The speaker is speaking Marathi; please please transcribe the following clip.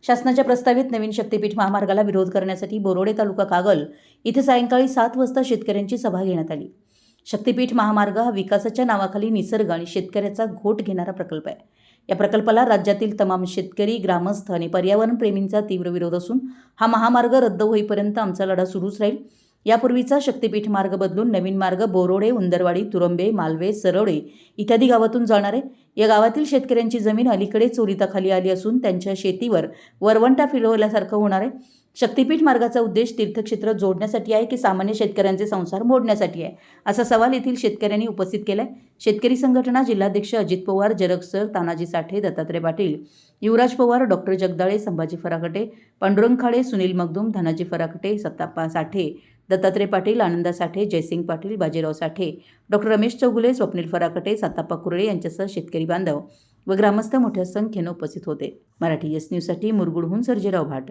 शासनाच्या प्रस्तावित नवीन शक्तीपीठ महामार्गाला विरोध करण्यासाठी बोरोडे तालुका कागल इथे सायंकाळी 7 वाजता शेतकऱ्यांची सभा घेण्यात आली। शक्तीपीठ महामार्ग हा विकासाच्या नावाखाली निसर्ग आणि शेतकऱ्याचा घोट घेणारा प्रकल्प आहे। या प्रकल्पाला राज्यातील तमाम शेतकरी, ग्रामस्थ आणि पर्यावरण प्रेमींचा तीव्र विरोध असून हा महामार्ग रद्द होईपर्यंत आमचा लढा सुरूच राहील। यापूर्वीचा शक्तीपीठ मार्ग बदलून नवीन मार्ग बोरोडे, उंदरवाडी, तुरंबे, मालवे, सरवडे इत्यादी गावातून जाणार आहे। या गावातील शेतकऱ्यांची जमीन अलीकडे चोरीताखाली आली असून त्यांच्या शेतीवर वरवंटा फिरवल्यासारखं होणार आहे। शक्तीपीठ मार्गाचा उद्देश तीर्थक्षेत्र जोडण्यासाठी आहे की सामान्य शेतकऱ्यांचे संसार मोडण्यासाठी आहे, असा सवाल येथील शेतकऱ्यांनी उपस्थित केलाय। शेतकरी संघटना जिल्हाध्यक्ष अजित पवार, जरग सर, तानाजी साठे, दत्तात्रय पाटील, युवराज पवार, डॉक्टर जगदाळे, संभाजी फराकटे, पांडुरंग खाडे, सुनील मगदूम, धनाजी फराकटे, सत्ताप्पा साठे, दत्तात्रय पाटील, आनंदा साठे, जयसिंग पाटील, बाजीराव साठे, डॉक्टर रमेश चौगुले, स्वप्नील फराकटे, सत्ताप्पा कुरळे यांच्यासह शेतकरी बांधव व ग्रामस्थ मोठ्या संख्येने उपस्थित होते। मराठी एस न्यूजसाठी मुरगुडहून सर्जेराव भाट।